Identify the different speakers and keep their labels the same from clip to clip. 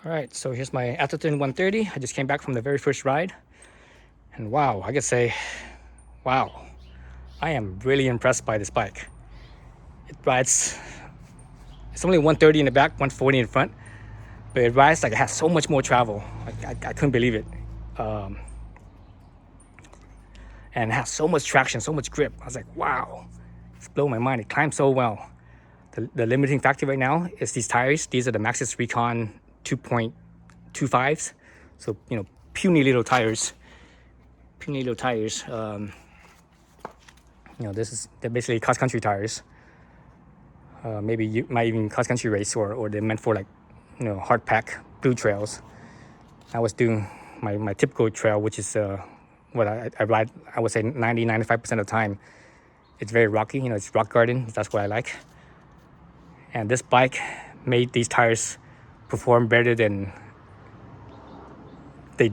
Speaker 1: All right, so here's my Atherton130. I just came back from the very first ride, and wow, I could say, wow, I am really impressed by this bike. It rides, it's only 130 in the back, 140 in the front, but it rides like it has so much more travel. I couldn't believe it. And it has so much traction, so much grip. I was like, wow, it's blowing my mind. It climbs so well. The limiting factor right now is these tires. These are the Maxxis Recon 2.25s. So, puny little tires. Puny little tires. They're basically cross-country tires. Maybe you might even cross-country race, or they're meant for like, hard pack blue trails. I was doing my typical trail, which is what I ride, I would say 95% of the time. It's very rocky, it's rock garden. That's what I like. And this bike made these tires perform better than they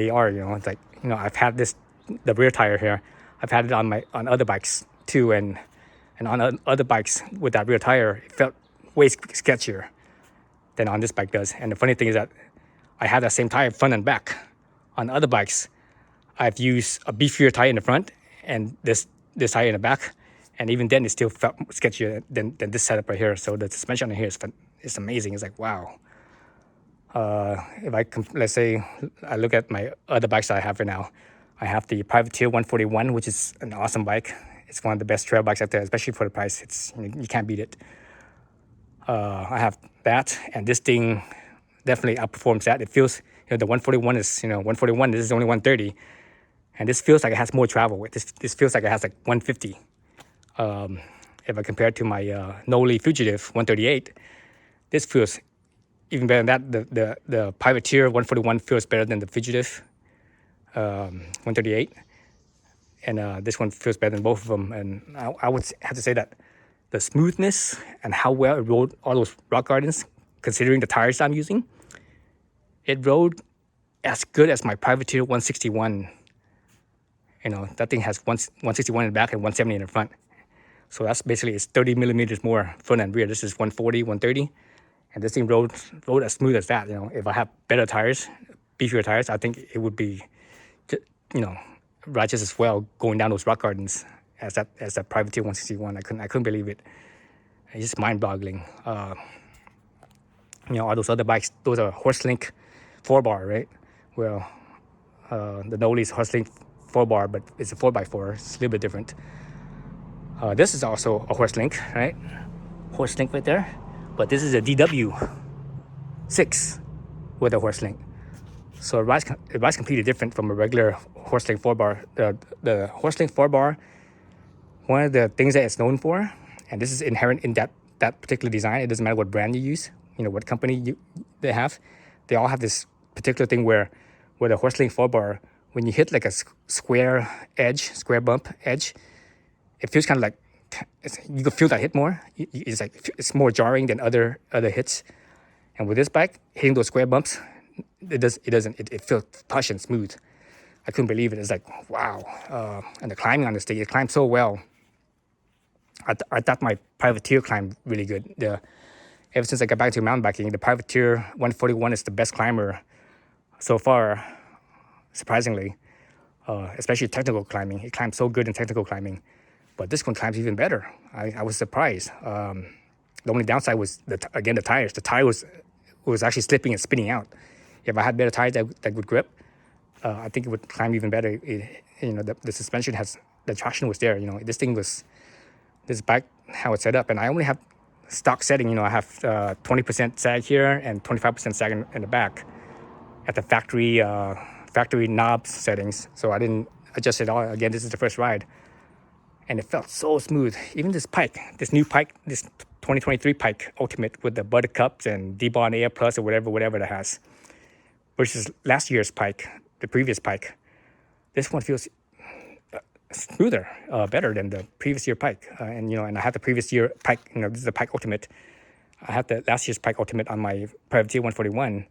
Speaker 1: are. It's like, I've had the rear tire here. I've had it on other bikes too, and on other bikes with that rear tire, it felt way sketchier than on this bike does. And the funny thing is that I have that same tire front and back. On other bikes, I've used a beefier tire in the front and this tire in the back, and even then it still felt sketchier than this setup right here. So the suspension in here is amazing. It's like, wow. Let's say I look at my other bikes that I have right now. I have the Privateer 141, which is an awesome bike. It's one of the best trail bikes out there, especially for the price. It's you can't beat it. I have that, and this thing definitely outperforms that. It feels, the 141 is, 141. This is only 130, and this feels like it has more travel. This feels like it has like 150. If I compare it to my Noli Fugitive 138, this feels even better than that. The Privateer 141 feels better than the Fugitive 138, and this one feels better than both of them. And I would have to say that the smoothness and how well it rode all those rock gardens, considering the tires I'm using, it rode as good as my Privateer 161. That thing has 161 in the back and 170 in the front. So that's basically, it's 30 millimeters more front and rear. This is 140, 130. And this thing rode as smooth as that. If I have better tires, beefier tires, I think it would be, ride just as well going down those rock gardens as that Privateer 161. I couldn't believe it. It's just mind-boggling. All those other bikes, those are Horselink 4-bar, right? Well, the Noli is Horselink 4-bar, but it's a 4x4. It's a little bit different. This is also a Horselink, right? Horselink right there. But this is a DW6 with a Horselink. So it rides completely different from a regular Horselink 4-bar. The Horselink 4-bar, one of the things that it's known for, and this is inherent in that particular design, it doesn't matter what brand you use, what company they have, they all have this particular thing where the Horselink 4-bar, when you hit like a square bump edge, it feels kind of like, you can feel that hit more. It's more jarring than other hits. And with this bike, hitting those square bumps, it feels plush and smooth. I couldn't believe it. It's like, wow. And the climbing on this thing, it climbed so well. I thought my Privateer climbed really good. Ever since I got back to mountain biking, the Privateer 141 is the best climber so far, surprisingly, especially technical climbing. It climbs so good in technical climbing. But this one climbs even better. I was surprised. The only downside was, the tires. The tire was actually slipping and spinning out. If I had better tires that would grip, I think it would climb even better. The suspension the traction was there. This bike, how it's set up. And I only have stock setting. I have 20% sag here and 25% sag in the back at the factory knob settings. So I didn't adjust it all. Again, this is the first ride. And it felt so smooth. Even this new Pike, this 2023 Pike Ultimate with the Buttercups and Debond Air Plus or whatever it has, versus last year's Pike, the previous Pike. This one feels smoother, better than the previous year Pike. And I had the previous year Pike. This is the Pike Ultimate. I had the last year's Pike Ultimate on my Privateer 141.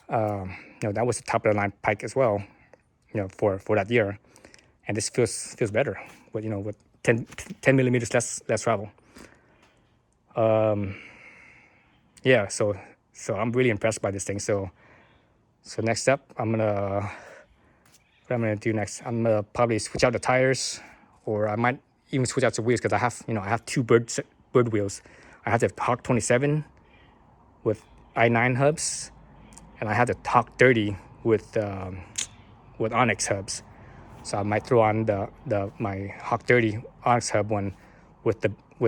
Speaker 1: That was the top of the line Pike as well. For that year. And this feels better, with 10 millimeters less travel. So So I'm really impressed by this thing. So next up, what I'm gonna do next, I'm gonna probably switch out the tires, or I might even switch out the wheels, because I have two bird wheels. I have the Hawk 27 with i9 hubs, and I have the Hawk 30 with Onyx hubs. So I might throw on my Hawk 30 Onyx hub one with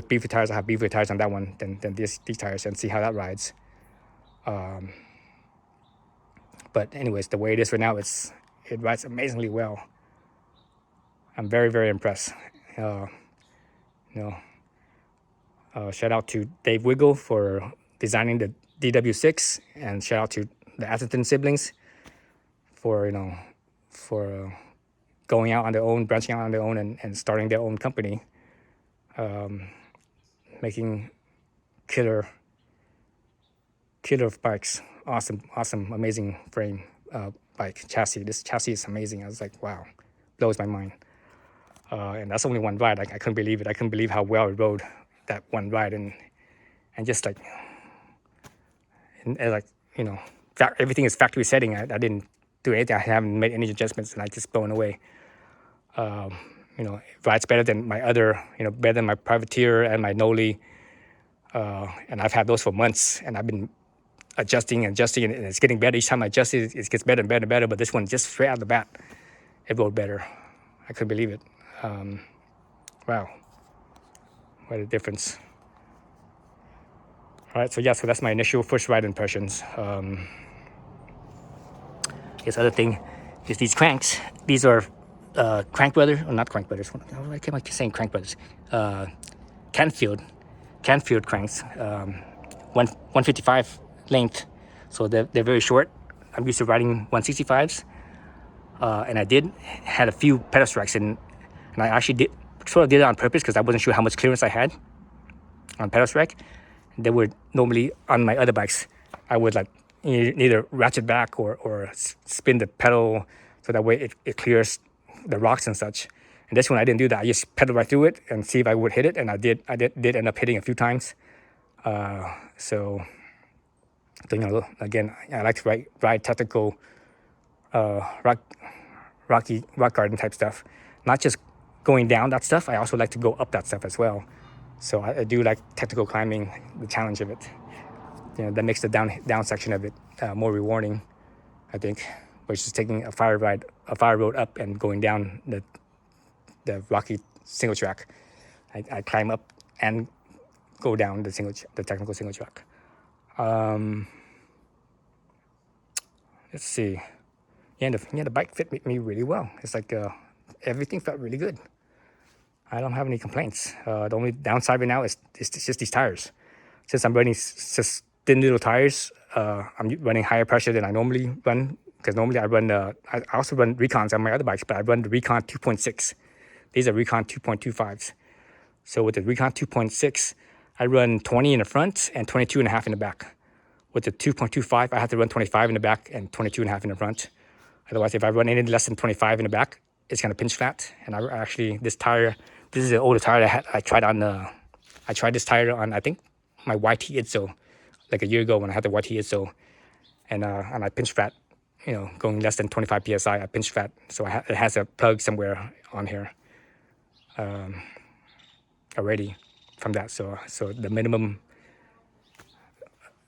Speaker 1: beefy tires. I have beefy tires on that one than these tires, and see how that rides. But anyways, the way it is right now, it rides amazingly well. I'm very, very impressed. Shout out to Dave Wiggle for designing the DW6, and shout out to the Atherton siblings for going out on their own, branching out on their own, and starting their own company, making killer bikes. Awesome, amazing frame bike chassis. This chassis is amazing. I was like, wow, blows my mind. And that's only one ride. I couldn't believe it. I couldn't believe how well it rode that one ride, and just like, everything is factory setting. I didn't do anything. I haven't made any adjustments, and I just blown away. It rides better than my other, better than my Privateer and my Noli. And I've had those for months, and I've been adjusting, and it's getting better. Each time I adjust it, it gets better and better and better. But this one, just straight out the bat, it rode better. I couldn't believe it. Wow, what a difference. All right, so that's my initial first ride impressions. This other thing is these cranks. These are Crank Brothers, or not Crank Brothers. I keep saying Crank Brothers. Canfield cranks, 155 length, so they're very short. I'm used to riding 165s, and I had a few pedal strikes, and I actually did it on purpose, because I wasn't sure how much clearance I had on pedal strike. They were normally on my other bikes, I would like either ratchet back or spin the pedal, so that way it clears the rocks and such. And this one, I didn't do that. I just pedaled right through it and see if I would hit it, and I did end up hitting a few times. So again, I like to ride technical rock garden type stuff, not just going down that stuff. I also like to go up that stuff as well. So I do like technical climbing, the challenge of it. That makes the down section of it more rewarding, I think, versus taking a fire road up and going down the rocky single track. I climb up and go down the technical single track. Let's see. The bike fit me really well. It's like everything felt really good. I don't have any complaints. The only downside right now is just these tires. Since I'm running just thin little tires, I'm running higher pressure than I normally run, because normally I run I also run Recons on my other bikes, but I run the Recon 2.6. These are Recon 2.25s. So with the Recon 2.6, I run 20 in the front and 22 and a half in the back. With the 2.25, I have to run 25 in the back and 22 and a half in the front. Otherwise, if I run any less than 25 in the back, it's going to pinch flat. And this is an older tire I tried this tire on, I think, my YT Itzo, like a year ago when I had the YT Itzo, and I pinched flat, going less than 25 PSI, I pinched flat. So it has a plug somewhere on here already from that. So the minimum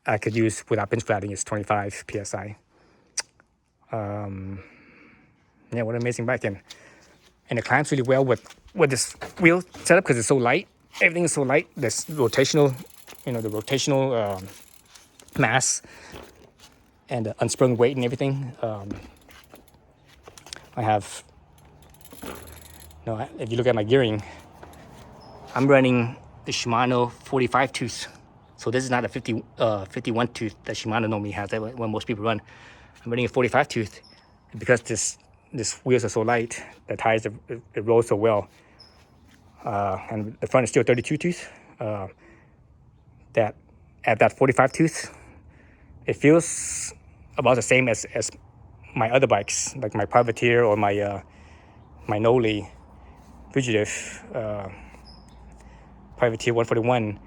Speaker 1: I could use without pinch flatting is 25 PSI. What an amazing bike. And it climbs really well with this wheel setup, because it's so light. Everything is so light. This rotational, the rotational mass and the unsprung weight and everything. I have, if you look at my gearing, I'm running the Shimano 45 tooth. So this is not a 51 tooth that Shimano normally has, that what most people run. I'm running a 45 tooth, because this wheels are so light, the tires, it rolls so well. And the front is still 32 tooth. That at that 45 tooth, it feels about the same as my other bikes, like my Privateer or my Noli Fugitive Privateer 141.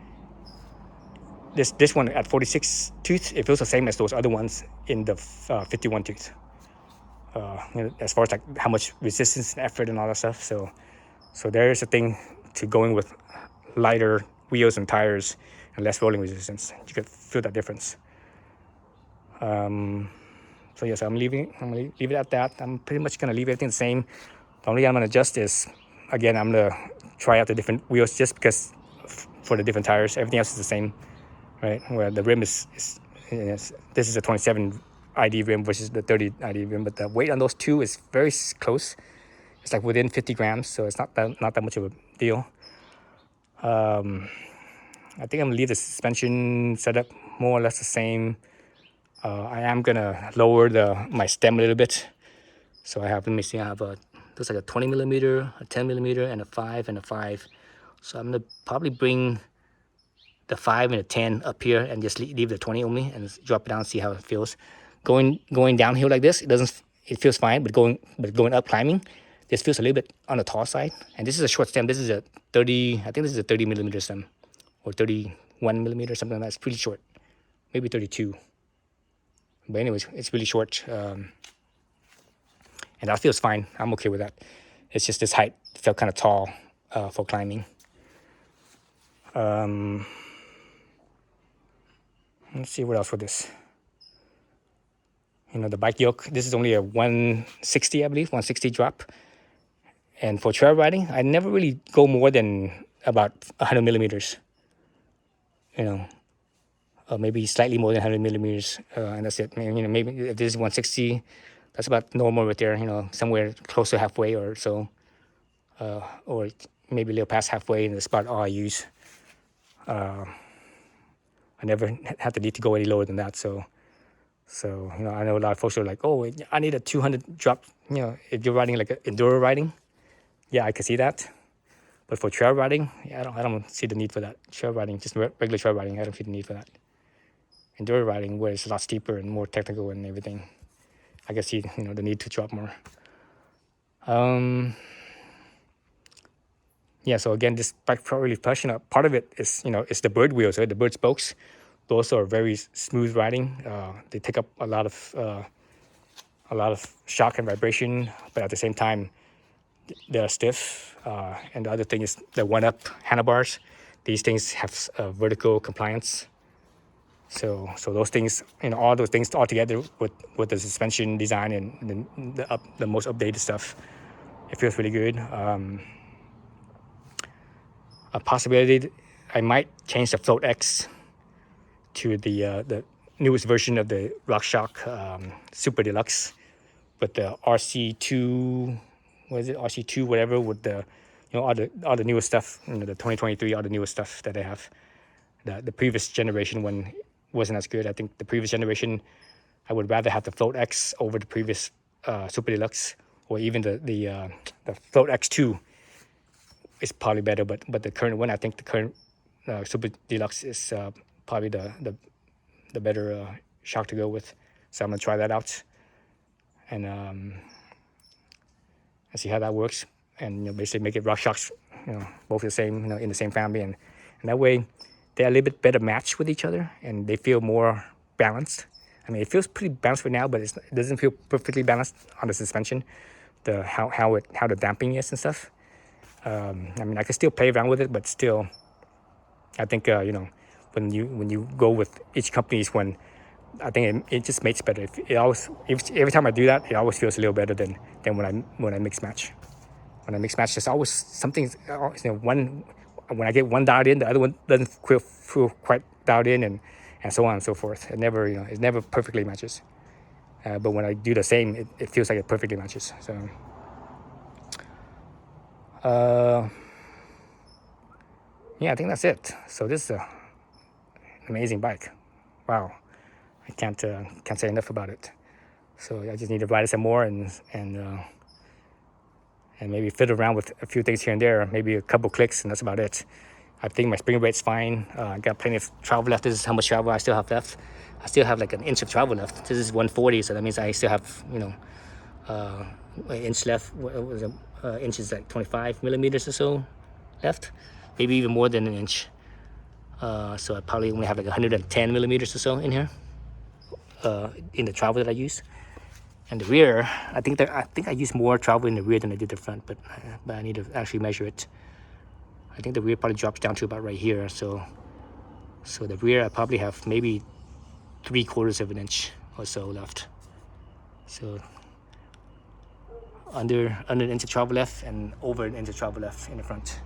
Speaker 1: this one at 46 tooth, it feels the same as those other ones in the 51 tooth. As far as like how much resistance and effort and all that stuff. So there is a thing to going with lighter wheels and tires and less rolling resistance. You could feel that difference. So yes, I'm gonna leave it at that. I'm pretty much gonna leave everything the same. The only thing I'm gonna adjust is, again, I'm gonna try out the different wheels just because for the different tires. Everything else is the same, right? Where the rim is this is a 27 ID rim versus the 30 ID rim, but the weight on those two is very close. It's like within 50 grams, so it's not that much of a deal. I think I'm gonna leave the suspension setup more or less the same. I am gonna lower my stem a little bit. So I have, let me see, I have looks like a 20 millimeter, a 10 millimeter, and a 5 and a 5. So I'm gonna probably bring the 5 and the 10 up here and just leave the 20 only and drop it down and see how it feels. Going downhill like this, it feels fine, but going up climbing, this feels a little bit on the tall side. And this is a short stem. This is a 30, I think this is a 30 millimeter stem, or 31 millimeter, something like that. It's pretty short, maybe 32. But anyways, it's really short. And that feels fine. I'm okay with that. It's just this height felt kind of tall for climbing. Let's see what else for this. The bike yoke, this is only a 160, I believe, 160 drop. And for trail riding, I never really go more than about 100 millimeters. Maybe slightly more than 100 millimeters, and that's it. Maybe if this is 160, that's about normal right there. Somewhere close to halfway or so, or maybe a little past halfway in the spot all I use. I never had the need to go any lower than that. So I know a lot of folks are like, oh, I need a 200 drop. If you're riding like enduro riding, yeah, I can see that. But for trail riding, yeah, I don't see the need for that. Trail riding, just regular trail riding, I don't see the need for that. Enduro riding, where it's a lot steeper and more technical and everything, I can see the need to drop more. Yeah, so again, this bike really passionate. Part of it is it's the bird wheels, right? The bird spokes. Those are very smooth riding. They take up a lot of shock and vibration, but at the same time, they're stiff. And the other thing is the one-up handlebars. These things have vertical compliance. So those things, all those things all together with the suspension design and the most updated stuff, it feels really good. A possibility, I might change the Float X to the newest version of the RockShox Super Deluxe, with the RC2, what is it, RC2 whatever, with the all the newest stuff, the 2023, all the newest stuff that they have. The previous generation one wasn't as good. I think the previous generation, I would rather have the Float X over the previous Super Deluxe, or even the Float X2 is probably better. But the current one, I think the current Super Deluxe is probably the better shock to go with. So I'm gonna try that out and see how that works, and basically make it RockShox, both the same, in the same family, and that way they're a little bit better matched with each other, and they feel more balanced. I mean, it feels pretty balanced right now, but it doesn't feel perfectly balanced on the suspension, how the damping is and stuff. I mean, I can still play around with it, but still, I think when you go with each company's one, I think it just makes better. Every time I do that, it always feels a little better than when I mix match. When I mix match, there's always something. One, when I get one dialed in, the other one doesn't feel quite dialed in, and so on and so forth. It never perfectly matches. But when I do the same, it feels like it perfectly matches. So. Yeah, I think that's it. So this is an amazing bike. Wow, I can't say enough about it. So I just need to ride it some more and maybe fiddle around with a few things here and there, maybe a couple clicks, and that's about it. I think my spring rate's fine. I got plenty of travel left. This is how much travel I still have left. I still have like an inch of travel left. This is 140, so that means I still have an inch left. What was it? Inch is like 25 millimeters or so left, maybe even more than an inch. So I probably only have like 110 millimeters or so in here, in the travel that I use. And the rear, I think I use more travel in the rear than I did the front, but I need to actually measure it. I think the rear probably drops down to about right here. So the rear I probably have maybe 3/4 of an inch or so left. So under an inch of travel left and over an inch of travel left in the front.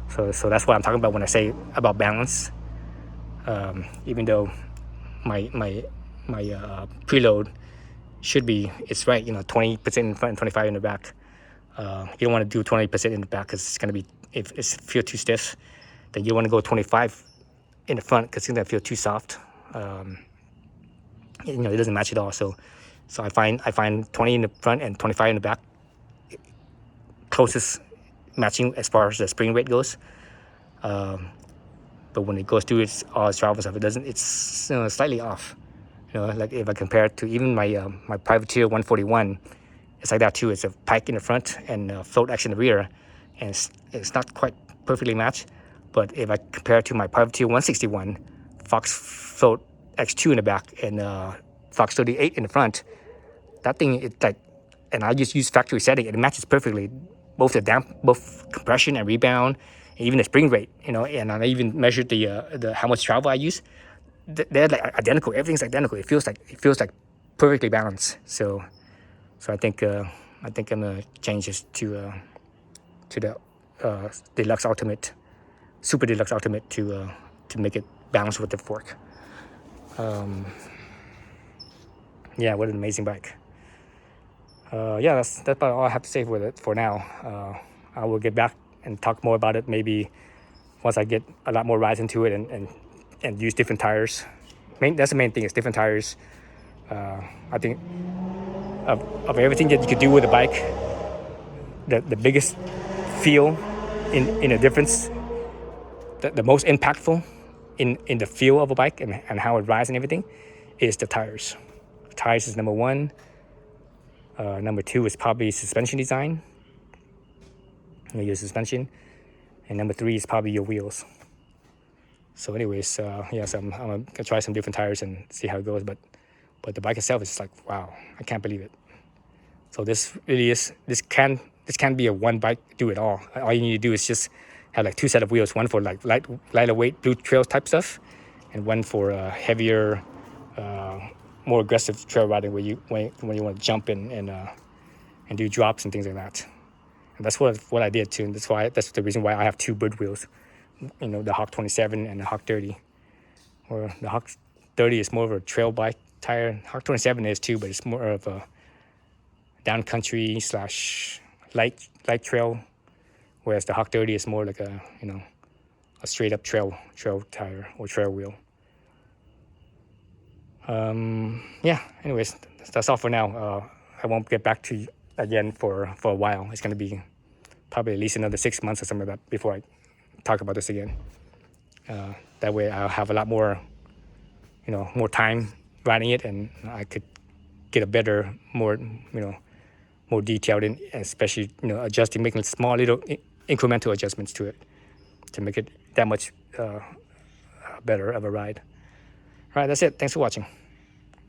Speaker 1: So that's what I'm talking about when I say about balance. Even though my preload should be, it's right, 20% in front and 25 in the back. You don't want to do 20% in the back because it's going to be, if it feels too stiff, then you want to go 25 in the front because it's going to feel too soft. It doesn't match at all. So I find 20 in the front and 25 in the back closest matching as far as the spring rate goes. But when it goes through all its travel stuff, it's slightly off. Like if I compare it to even my Privateer 141, it's like that too. It's a pike in the front and a float action in the rear, and it's not quite perfectly matched. But if I compare it to my Privateer 161, Fox float X2 in the back and Fox 38 in the front, that thing, it's like, and I just use factory setting, and it matches perfectly, both compression and rebound, and even the spring rate, and I even measured the how much travel I use. They're like identical. Everything's identical. It feels like perfectly balanced. So I think I'm gonna change this to the Deluxe Ultimate, Super Deluxe Ultimate to make it balance with the fork. Yeah, what an amazing bike. Yeah, that's about all I have to say with it for now. I will get back and talk more about it maybe once I get a lot more rides into it and use different tires. That's the main thing, is different tires. I think of everything that you could do with a bike, the biggest feel in a difference, the most impactful in the feel of a bike and how it rides and everything is the tires. Tires is number one. Number two is probably suspension design. Your suspension. And number three is probably your wheels. So anyways, so I'm gonna try some different tires and see how it goes. But the bike itself is like, wow, I can't believe it. So this can be a one bike do it all. All you need to do is just have like two set of wheels, one for like lighter weight blue trail type stuff, and one for heavier, more aggressive trail riding where you when you want to jump and do drops and things like that. And that's what I did too. And that's the reason why I have two bird wheels. The Hawk 27 and the Hawk 30. Or the Hawk 30 is more of a trail bike tire. Hawk 27 is too, but it's more of a down country / light trail, whereas the Hawk 30 is more like a straight up trail tire or trail wheel. Anyways, that's all for now. I won't get back to you again for a while. It's going to be probably at least another 6 months or something like that before I talk about this again. That way I'll have a lot more more time riding it, and I could get a better, more detailed, and especially adjusting, making small little incremental adjustments to it to make it that much better of a ride. All right, that's it. Thanks for watching.